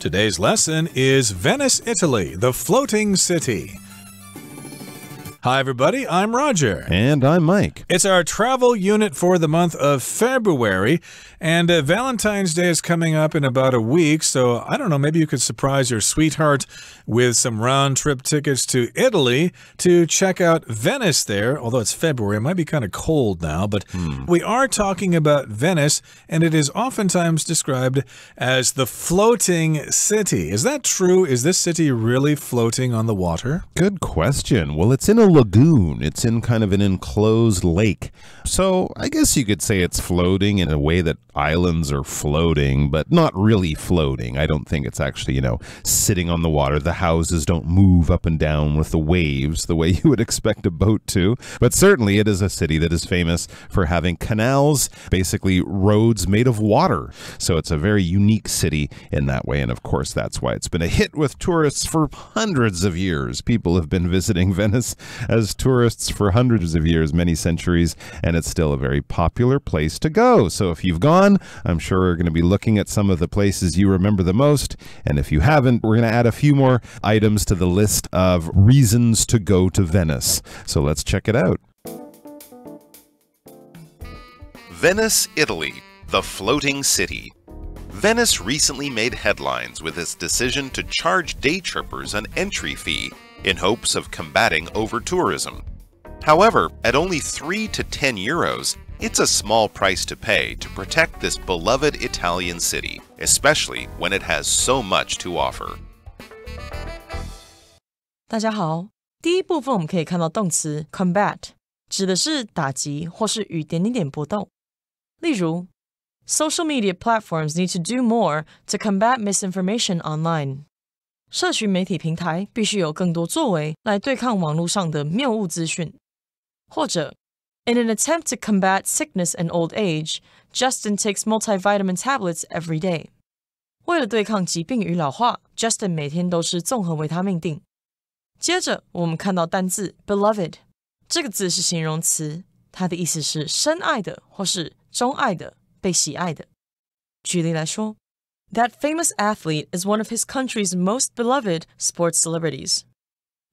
Today's lesson is Venice, Italy, the floating city. Hi, everybody. I'm Roger. And I'm Mike. It's our travel unit for the month of February, and Valentine's Day is coming up in about a week, so I don't know, maybe you could surprise your sweetheart with some round-trip tickets to Italy to check out Venice there, although it's February. It might be kind of cold now, but we are talking about Venice, and it is oftentimes described as the floating city. Is that true? Is this city really floating on the water? Good question. Well, it's in a lagoon. It's in kind of an enclosed lake. So I guess you could say it's floating in a way that islands are floating, but not really floating. I don't think it's actually, sitting on the water. The houses don't move up and down with the waves the way you would expect a boat to. But certainly it is a city that is famous for having canals, basically roads made of water. So it's a very unique city in that way. And of course, that's why it's been a hit with tourists for hundreds of years. People have been visiting Venice as tourists for hundreds of years, many centuries, and it's still a very popular place to go. So if you've gone, I'm sure we're going to be looking at some of the places you remember the most. And if you haven't, we're going to add a few more items to the list of reasons to go to Venice. So let's check it out. Venice, Italy, the floating city. Venice recently made headlines with its decision to charge day trippers an entry fee in hopes of combating over-tourism. However, at only 3 to 10 euros, it's a small price to pay to protect this beloved Italian city, especially when it has so much to offer. 大家好，第一部分我们可以看到动词 combat， 指的是打击或是与点点点搏斗。例如 Social media platforms need to do more to combat misinformation online. 社群媒体平台必须有更多作为来对抗网络上的谬误资讯。或者 In an attempt to combat sickness and old age, Justin takes multivitamin tablets every day. 为了对抗疾病与老化 Justin 每天都吃综合维他命锭。接着我们看到单字 beloved， 这个字是形容词，它的意思是深爱的或是钟爱的，被喜爱的。举例来说 That famous athlete is one of his country's most beloved sports celebrities.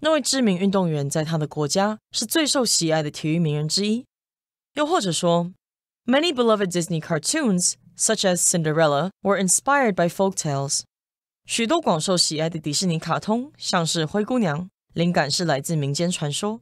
那位知名运动员在他的国家是最受喜爱的体育名人之一。又或者说 Many beloved Disney cartoons, such as Cinderella, were inspired by folk tales. 许多广受喜爱的迪士尼卡通，像是灰姑娘，灵感是来自民间传说。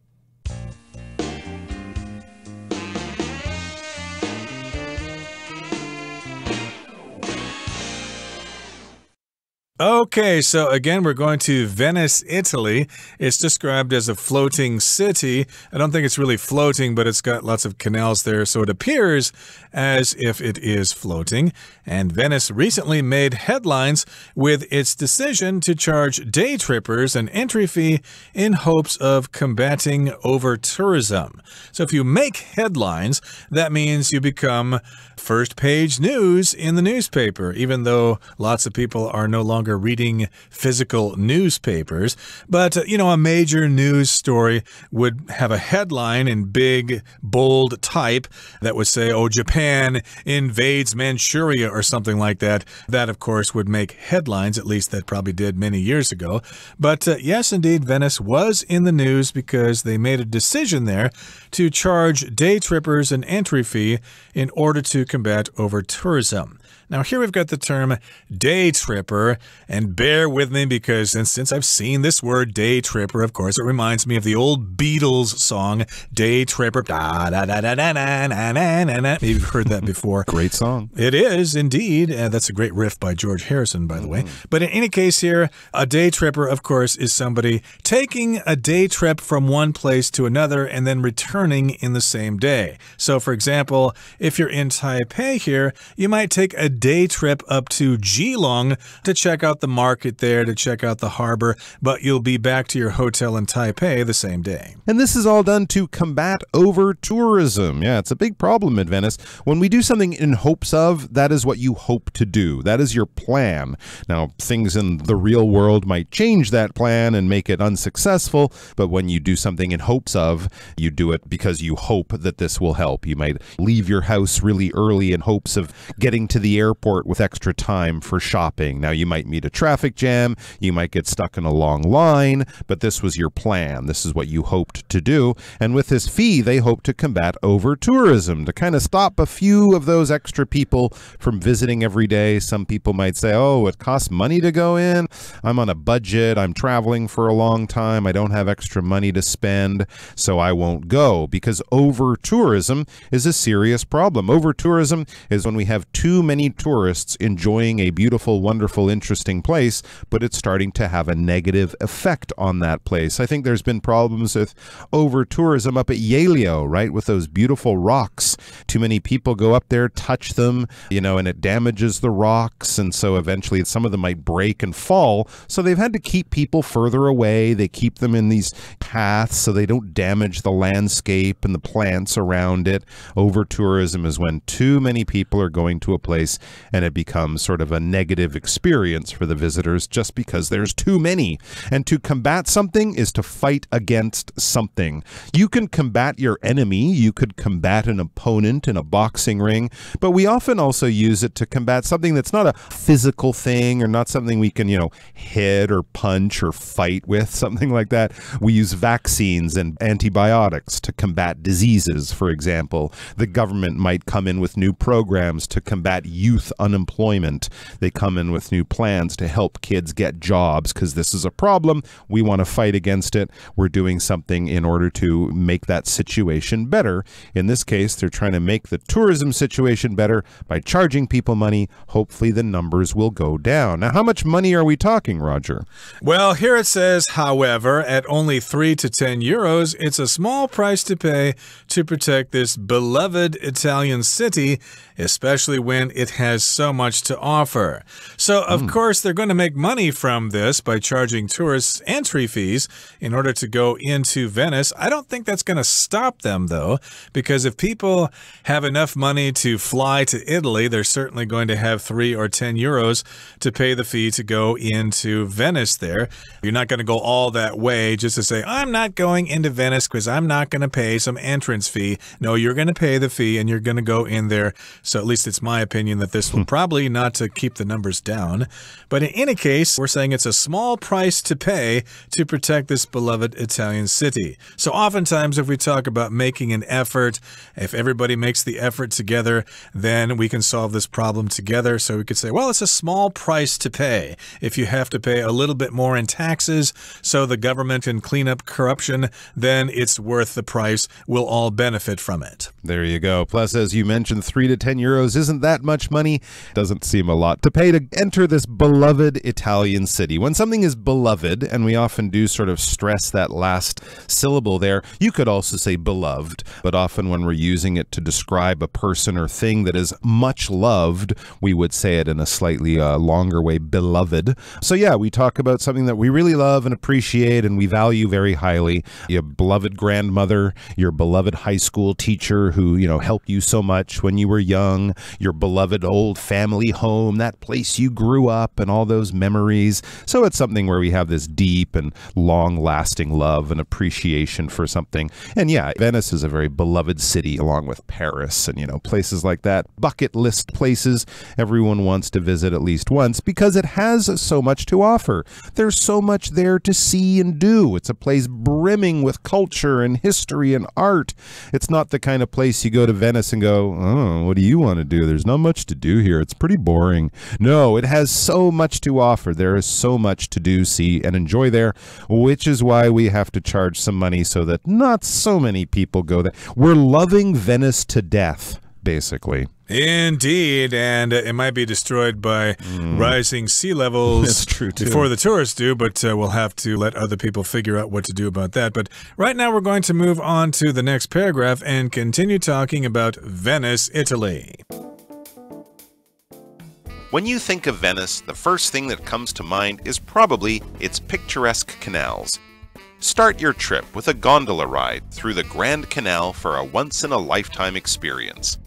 Okay, so again, we're going to Venice, Italy. It's described as a floating city. I don't think it's really floating, but it's got lots of canals there, so it appears as if it is floating. And Venice recently made headlines with its decision to charge day trippers an entry fee in hopes of combating over-tourism. So if you make headlines, that means you become first-page news in the newspaper, even though lots of people are no longer reading physical newspapers. But, a major news story would have a headline in big, bold type that would say, Japan invades Manchuria or something like that. That, of course, would make headlines, at least that probably did many years ago. But yes, indeed, Venice was in the news because they made a decision there to charge day trippers an entry fee in order to combat over-tourism. Now, here we've got the term day tripper, and bear with me because since I've seen this word day tripper, of course, it reminds me of the old Beatles song, Day Tripper. Da, da, da, da, da, da, da, da, da. Maybe you've heard that before. Great song. It is, indeed. That's a great riff by George Harrison, by the way. But in any case here, a day tripper, of course, is somebody taking a day trip from one place to another and then returning in the same day. So, for example, if you're in Taipei here, you might take a day trip up to Geelong to check out the market there, to check out the harbor, but you'll be back to your hotel in Taipei the same day. And this is all done to combat over-tourism. Yeah, it's a big problem in Venice. When we do something in hopes of, that is what you hope to do. That is your plan. Now, things in the real world might change that plan and make it unsuccessful, but when you do something in hopes of, you do it because you hope that this will help. You might leave your house really early in hopes of getting to the airport with extra time for shopping. Now, you might meet a traffic jam, you might get stuck in a long line, but this was your plan. This is what you hoped to do. And with this fee, they hope to combat over-tourism, to kind of stop a few of those extra people from visiting every day. Some people might say, oh, it costs money to go in. I'm on a budget. I'm traveling for a long time. I don't have extra money to spend, so I won't go, because over-tourism is a serious problem. Over-tourism is when we have too many tourists enjoying a beautiful, wonderful, interesting place, but it's starting to have a negative effect on that place. I think there's been problems with over-tourism up at Yaleo, right, with those beautiful rocks. Too many people go up there, touch them, and it damages the rocks, and so eventually some of them might break and fall. So they've had to keep people further away. They keep them in these paths so they don't damage the landscape and the plants around it. Over-tourism is when too many people are going to a place and it becomes sort of a negative experience for the visitors just because there's too many. And to combat something is to fight against something. You can combat your enemy. You could combat an opponent in a boxing ring, but we often also use it to combat something that's not a physical thing or not something we can, hit or punch or fight with, something like that. We use vaccines and antibiotics to combat diseases, for example. The government might come in with new programs to combat youth unemployment. They come in with new plans to help kids get jobs because this is a problem. We want to fight against it. We're doing something in order to make that situation better. In this case, they're trying to make the tourism situation better by charging people money. Hopefully the numbers will go down. Now, how much money are we talking, Roger? Well, here it says, however, at only 3 to 10 euros, it's a small price to pay to protect this beloved Italian city, especially when it has so much to offer. So, of course, they're going to make money from this by charging tourists entry fees in order to go into Venice. I don't think that's going to stop them, though, because if people have enough money to fly to Italy, they're certainly going to have 3 or 10 euros to pay the fee to go into Venice there. You're not going to go all that way just to say, I'm not going into Venice because I'm not going to pay some entrance fee. No, you're going to pay the fee and you're going to go in there. So at least it's my opinion that this will probably not to keep the numbers down. But in any case, we're saying it's a small price to pay to protect this beloved Italian city. So oftentimes if we talk about making an effort, if everybody makes the effort together, then we can solve this problem together. So we could say, well, it's a small price to pay. If you have to pay a little bit more in taxes so the government can clean up corruption, then it's worth the price. We'll all benefit from it. There you go. Plus, as you mentioned, 3 to 10 euros isn't that much money. Doesn't seem a lot to pay to enter this beloved Italian city. When something is beloved, and we often do sort of stress that last syllable there, you could also say beloved, but often when we're using it to describe a person or thing that is much loved, we would say it in a slightly longer way, beloved. So yeah, we talk about something that we really love and appreciate and we value very highly. Your beloved grandmother, your beloved high school teacher who, helped you so much when you were young, your beloved old family home, that place you grew up and all those memories. So it's something where we have this deep and long-lasting love and appreciation for something. And yeah, Venice is a very beloved city along with Paris and, places like that. Bucket list places everyone wants to visit at least once because it has so much to offer. There's so much there to see and do. It's a place brimming with culture and history and art. It's not the kind of place you go to Venice and go, oh, what do you want to do? There's not much to do here. It's pretty boring. No, it has so much to offer. There is so much to do, see, and enjoy there, which is why we have to charge some money so that not so many people go there. We're loving Venice to death, basically. Indeed, and it might be destroyed by rising sea levels. That's true too. Before the tourists do, but we'll have to let other people figure out what to do about that. But right now we're going to move on to the next paragraph and continue talking about Venice, Italy. When you think of Venice, the first thing that comes to mind is probably its picturesque canals. Start your trip with a gondola ride through the Grand Canal for a once-in-a-lifetime experience.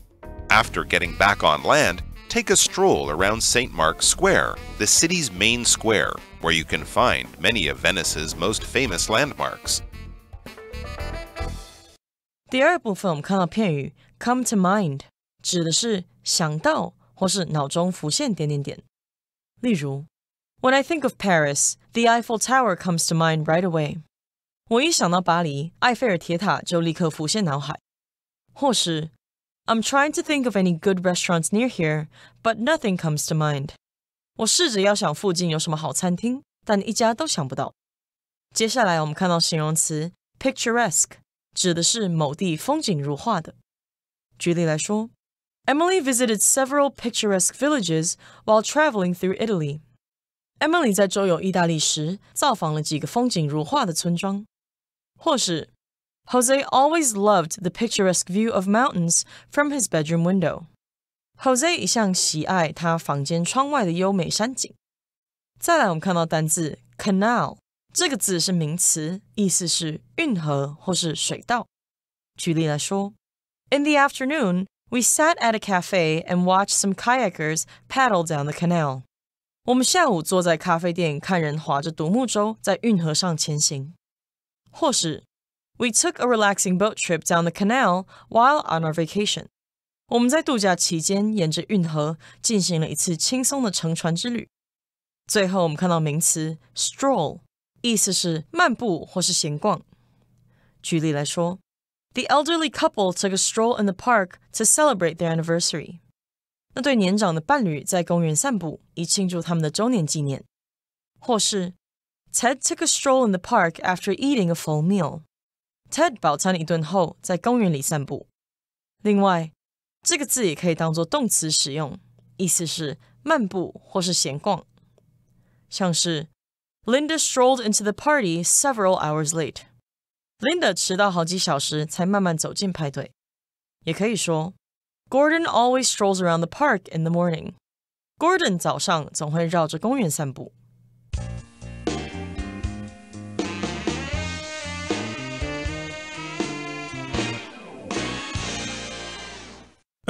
After getting back on land, take a stroll around St. Mark's Square, the city's main square, where you can find many of Venice's most famous landmarks. 第二部分我们看到片语 come to mind 指的是想到或是脑中浮现……例如 When I think of Paris, the Eiffel Tower comes to mind right away. 我一想到巴黎，埃菲尔铁塔就立刻浮现脑海。或是 I'm trying to think of any good restaurants near here, but nothing comes to mind. 我试着要想附近有什么好餐厅，但一家都想不到。接下来我们看到形容词 picturesque， 指的是某地风景如画的。举例来说 Emily visited several picturesque villages while traveling through Italy. Emily 在周游意大利时造访了几个风景如画的村庄。或是 Jose always loved the picturesque view of mountains from his bedroom window. Jose 一向喜爱他房间窗外的优美山景。再来我们看到单字 canal， 这个字是名词，意思是运河或是水道。举例来说 In the afternoon, we sat at a cafe and watched some kayakers paddle down the canal. 我们下午坐在咖啡店看人划着独木舟在运河上前行。或是 We took a relaxing boat trip down the canal while on our vacation. 我们在度假期间沿着运河进行了一次轻松的乘船之旅。最后我们看到名词 stroll， 意思是漫步或是闲逛。举例来说 The elderly couple took a stroll in the park to celebrate their anniversary. 那对年长的伴侣在公园散步，以庆祝他们的周年纪念。或是 Ted took a stroll in the park after eating a full meal. Ted 饱餐一顿后，在公园里散步。另外，这个字也可以当作动词使用，意思是漫步或是闲逛。像是 Linda strolled into the party several hours late. Linda 迟到好几小时才慢慢走进派对。也可以说Gordon always strolls around the park in the morning. Gordon 早上总会绕着公园散步。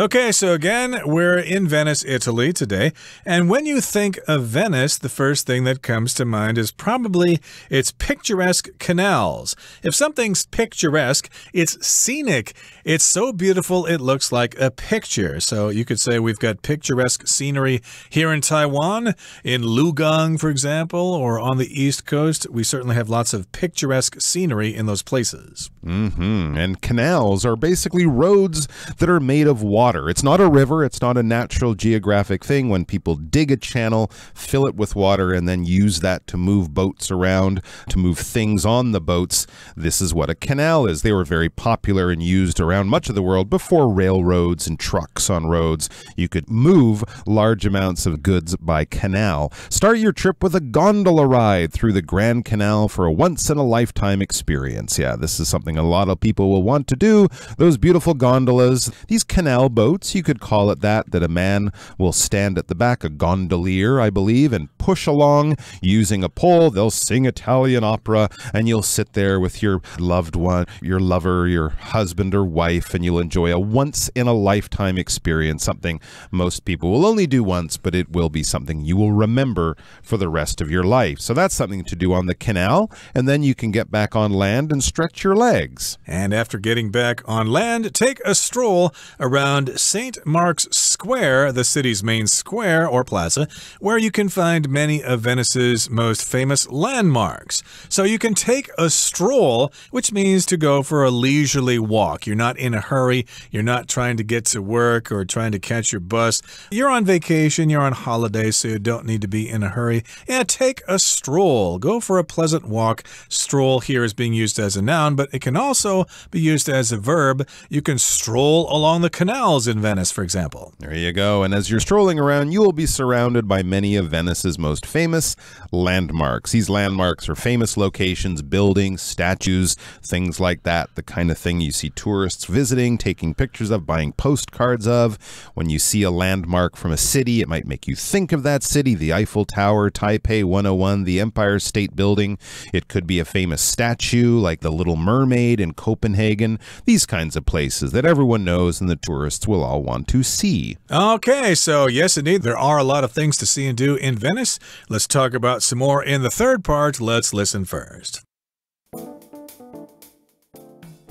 Okay, so again, we're in Venice, Italy today. And when you think of Venice, the first thing that comes to mind is probably its picturesque canals. If something's picturesque, it's scenic. It's so beautiful it looks like a picture. So you could say we've got picturesque scenery here in Taiwan, in Lugang, for example, or on the East Coast. We certainly have lots of picturesque scenery in those places. And canals are basically roads that are made of water. It's not a river. It's not a natural geographic thing. When people dig a channel, fill it with water, and then use that to move boats around, to move things on the boats, this is what a canal is. They were very popular and used around much of the world before railroads and trucks on roads. You could move large amounts of goods by canal. Start your trip with a gondola ride through the Grand Canal for a once-in-a-lifetime experience. Yeah, this is something a lot of people will want to do. Those beautiful gondolas, these canal boats, you could call it that a man will stand at the back, a gondolier, I believe, and push along using a pole. They'll sing Italian opera, and you'll sit there with your loved one, your lover, your husband or wife, and you'll enjoy a once-in-a-lifetime experience, something most people will only do once, but it will be something you will remember for the rest of your life. So that's something to do on the canal, and then you can get back on land and stretch your legs. And after getting back on land, take a stroll around St. Mark's Square, the city's main square or plaza, where you can find many of Venice's most famous landmarks. So you can take a stroll, which means to go for a leisurely walk. You're not in a hurry. You're not trying to get to work or trying to catch your bus. You're on vacation. You're on holiday, so you don't need to be in a hurry. Yeah, take a stroll. Go for a pleasant walk. Stroll here is being used as a noun, but it can also be used as a verb. You can stroll along the canals in Venice, for example. There you go. And as you're strolling around, you will be surrounded by many of Venice's most famous landmarks. These landmarks are famous locations, buildings, statues, things like that. The kind of thing you see tourists visiting, taking pictures of, buying postcards of. When you see a landmark from a city, it might make you think of that city. The Eiffel Tower, Taipei 101, the Empire State Building. It could be a famous statue like the Little Mermaid in Copenhagen. These kinds of places that everyone knows and the tourists will all want to see. Okay, so yes, indeed, there are a lot of things to see and do in Venice. Let's talk about some more in the third part. Let's listen first.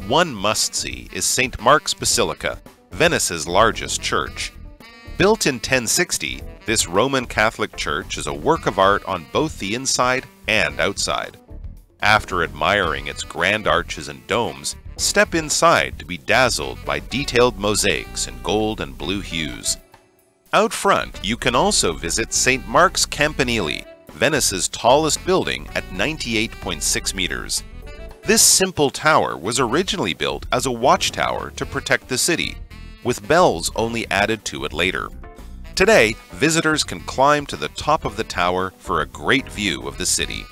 One must-see is St. Mark's Basilica, Venice's largest church. Built in 1060, this Roman Catholic church is a work of art on both the inside and outside. After admiring its grand arches and domes, step inside to be dazzled by detailed mosaics in gold and blue hues. Out front, you can also visit St. Mark's Campanile, Venice's tallest building at 98.6 meters. This simple tower was originally built as a watchtower to protect the city, with bells only added to it later. Today, visitors can climb to the top of the tower for a great view of the city.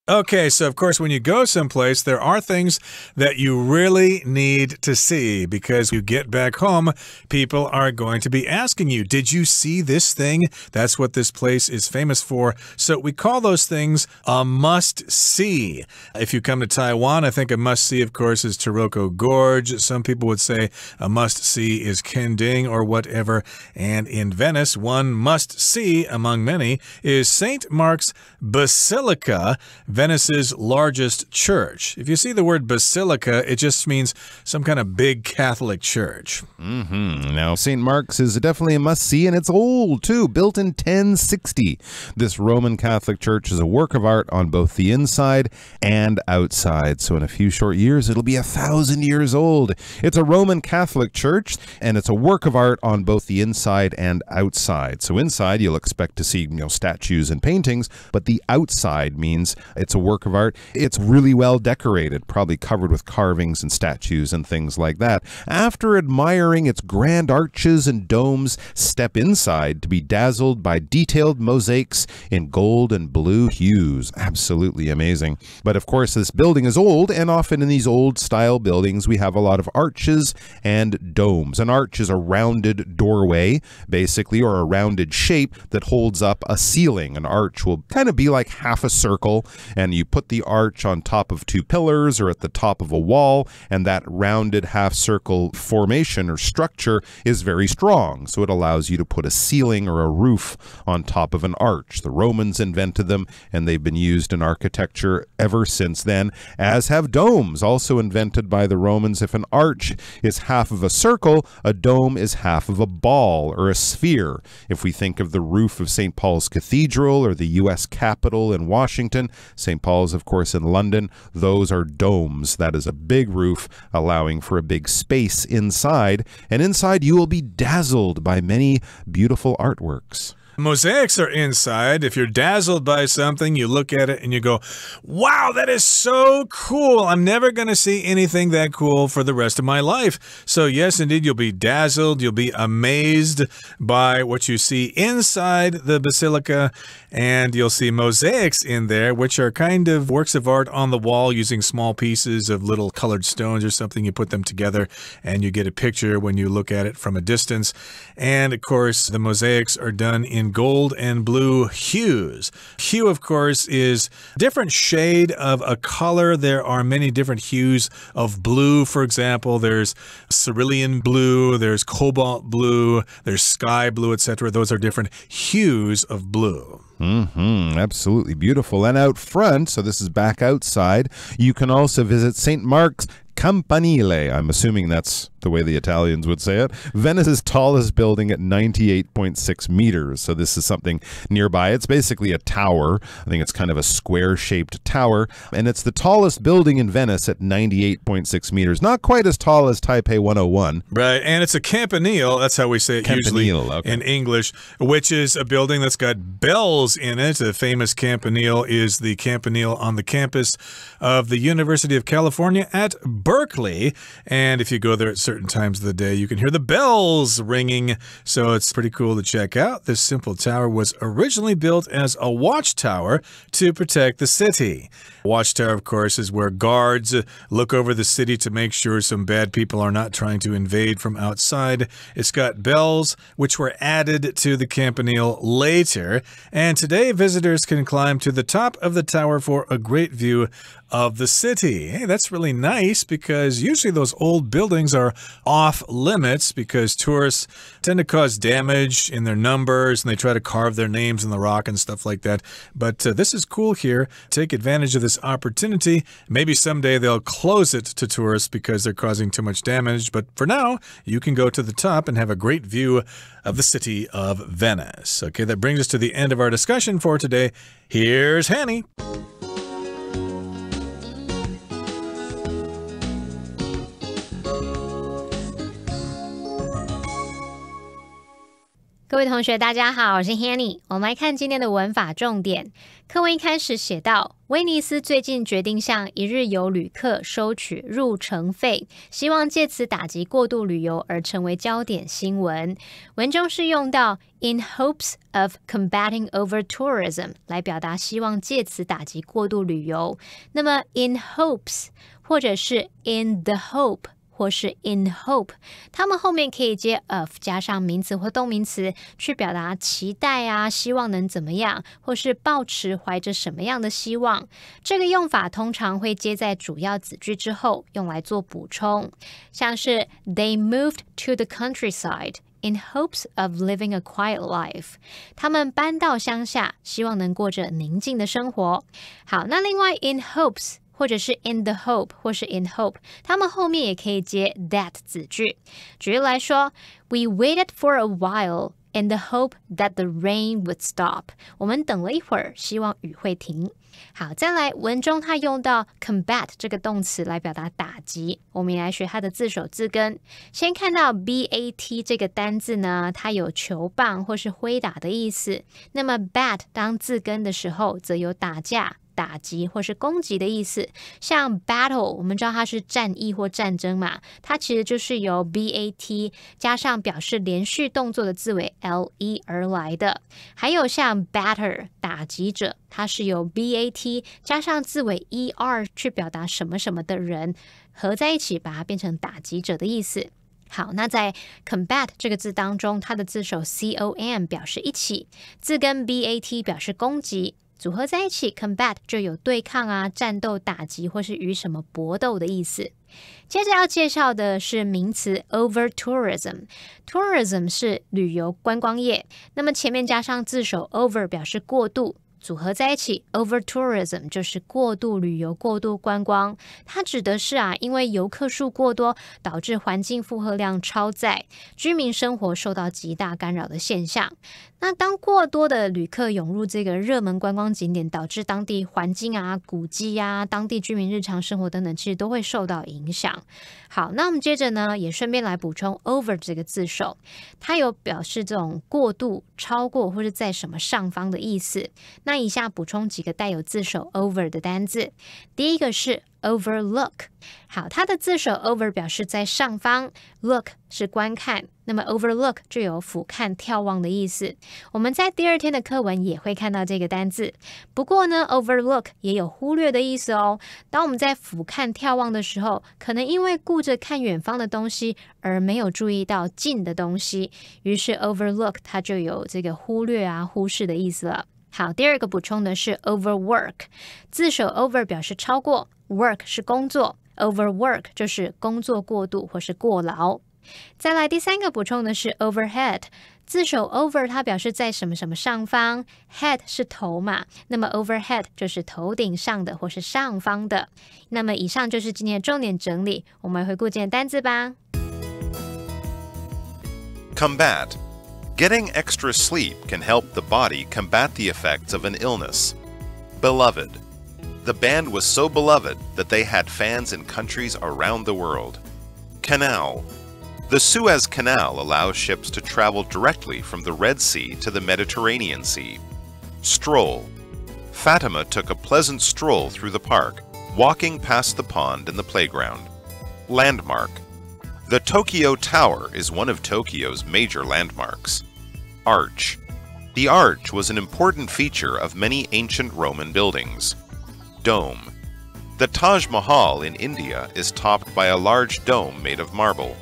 Okay, so of course, when you go someplace, there are things that you really need to see because you get back home, people are going to be asking you, did you see this thing? That's what this place is famous for. So we call those things a must-see. If you come to Taiwan, I think a must-see, of course, is Taroko Gorge. Some people would say a must-see is Kending or whatever. And in Venice, one must-see among many is St. Mark's Basilica, Venice's largest church. If you see the word basilica, it just means some kind of big Catholic church. Now, St. Mark's is definitely a must-see, and it's old, too, built in 1060. This Roman Catholic church is a work of art on both the inside and outside. So in a few short years, it'll be 1,000 years old. It's a Roman Catholic church, and it's a work of art on both the inside and outside. So inside, you'll expect to see, statues and paintings, but the outside means it's a work of art. It's really well decorated, probably covered with carvings and statues and things like that. After admiring its grand arches and domes, step inside to be dazzled by detailed mosaics in gold and blue hues. Absolutely amazing. But of course, this building is old, and often in these old style buildings, we have a lot of arches and domes. An arch is a rounded doorway, basically, or a rounded shape that holds up a ceiling. An arch will kind of be like half a circle, and you put the arch on top of two pillars or at the top of a wall, and that rounded half-circle formation or structure is very strong, so it allows you to put a ceiling or a roof on top of an arch. The Romans invented them, and they've been used in architecture ever since then, as have domes, also invented by the Romans. If an arch is half of a circle, a dome is half of a ball or a sphere. If we think of the roof of St. Paul's Cathedral or the U.S. Capitol in Washington, St. Paul's, of course, in London, those are domes. That is a big roof allowing for a big space inside, and inside you will be dazzled by many beautiful artworks. Mosaics are inside. If you're dazzled by something, you look at it and you go, wow, that is so cool. I'm never going to see anything that cool for the rest of my life. So yes, indeed, you'll be dazzled. You'll be amazed by what you see inside the basilica, and you'll see mosaics in there, which are kind of works of art on the wall using small pieces of little colored stones or something. You put them together and you get a picture when you look at it from a distance. And of course, the mosaics are done in gold and blue hues. Hue, of course, is a different shade of a color. There are many different hues of blue, for example. There's cerulean blue, there's cobalt blue, there's sky blue, etc. Those are different hues of blue. Absolutely beautiful. And out front, so this is back outside, you can also visit St. Mark's Campanile. I'm assuming that's the way the Italians would say it. Venice's tallest building at 98.6 meters. So this is something nearby. It's basically a tower. I think it's kind of a square-shaped tower. And it's the tallest building in Venice at 98.6 meters. Not quite as tall as Taipei 101. Right, and it's a campanile. That's how we say it usually in English, which is a building that's got bells in it. A famous campanile is the campanile on the campus of the University of California at Berkeley. And if you go there at certain times of the day, you can hear the bells ringing. So it's pretty cool to check out. This simple tower was originally built as a watchtower to protect the city. Watchtower, of course, is where guards look over the city to make sure some bad people are not trying to invade from outside. It's got bells, which were added to the campanile later. And today, visitors can climb to the top of the tower for a great view of the city. Hey, that's really nice because usually those old buildings are off limits because tourists tend to cause damage in their numbers and they try to carve their names in the rock and stuff like that. But this is cool here. Take advantage of this opportunity. Maybe someday they'll close it to tourists because they're causing too much damage. But for now, you can go to the top and have a great view of the city of Venice. Okay, that brings us to the end of our discussion for today. Here's Hanny. 各位同学大家好，我是 Hanny。 我们来看今天的文法重点。课文一开始写到，威尼斯最近决定向一日游旅客收取入城费，希望借此打击过度旅游而成为焦点新闻。文中是用到 in hopes of combating over tourism 来表达希望借此打击过度旅游。那么 in hopes 或者是 in the hope或是 in hope， 它们后面可以接 of 加上名词或动名词，去表达期待啊，希望能怎么样，或是抱持怀着什么样的希望。这个用法通常会接在主要子句之后，用来做补充，像是 They moved to the countryside in hopes of living a quiet life。 他们搬到乡下，希望能过着宁静的生活。好，那另外 in hopes或者是 in the hope 或是 in hope， 他们后面也可以接 that 子句。举例来说 We waited for a while in the hope that the rain would stop。 我们等了一会儿，希望雨会停。好，再来文中它用到 combat 这个动词来表达打击，我们也来学它的字首字根。先看到 bat 这个单字呢，它有球棒或是挥打的意思。那么 bat 当字根的时候，则有打架、打击或是攻击的意思。像 battle 我们知道它是战役或战争嘛，它其实就是由 bat 加上表示连续动作的字尾 le 而来的。还有像 batter 打击者，它是由 bat 加上字尾 er 去表达什么什么的人，合在一起把它变成打击者的意思。好，那在 combat 这个字当中，它的字首 com 表示一起，字根 bat 表示攻击，组合在一起 combat 就有对抗啊、战斗、打击或是与什么搏斗的意思。接着要介绍的是名词 over tourism。 tourism 是旅游观光业，那么前面加上字首 over 表示过度，组合在一起 over tourism 就是过度旅游、过度观光。它指的是因为游客数过多，导致环境负荷量超载，居民生活受到极大干扰的现象。那当过多的旅客涌入这个热门观光景点，导致当地环境啊、古迹啊、当地居民日常生活等等，其实都会受到影响。好，那我们接着呢，也顺便来补充 over 这个字首，它有表示这种过度、超过或是在什么上方的意思。那以下补充几个带有字首 over 的单字。第一个是overlook。 好，它的字首 over 表示在上方， look 是观看，那么 overlook 就有俯瞰、眺望的意思。我们在第二天的课文也会看到这个单字。不过呢 overlook 也有忽略的意思哦。当我们在俯瞰、眺望的时候，可能因为顾着看远方的东西而没有注意到近的东西，于是 overlook 它就有这个忽略啊、忽视的意思了。好，第二个补充的是 overwork。 字首 over 表示超过， work 是工作， overwork 就是工作过度或是过劳。再来第三个补充的是 overhead。 字首 over 它表示在什么什么上方， head 是头嘛，那么 overhead 就是头顶上的或是上方的。那么以上就是今天的重点整理，我们回顾今天的单字吧。 Combat.Getting extra sleep can help the body combat the effects of an illness. Beloved. The band was so beloved that they had fans in countries around the world. Canal. The Suez Canal allows ships to travel directly from the Red Sea to the Mediterranean Sea. Stroll. Fatima took a pleasant stroll through the park, walking past the pond and the playground. Landmark.The Tokyo Tower is one of Tokyo's major landmarks. Arch. The arch was an important feature of many ancient Roman buildings. Dome. The Taj Mahal in India is topped by a large dome made of marble.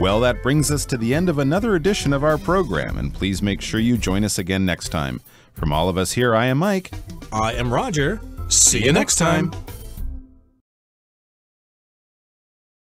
Well, that brings us to the end of another edition of our program, and please make sure you join us again next time. From all of us here, I am Mike. I am Roger. See you next time.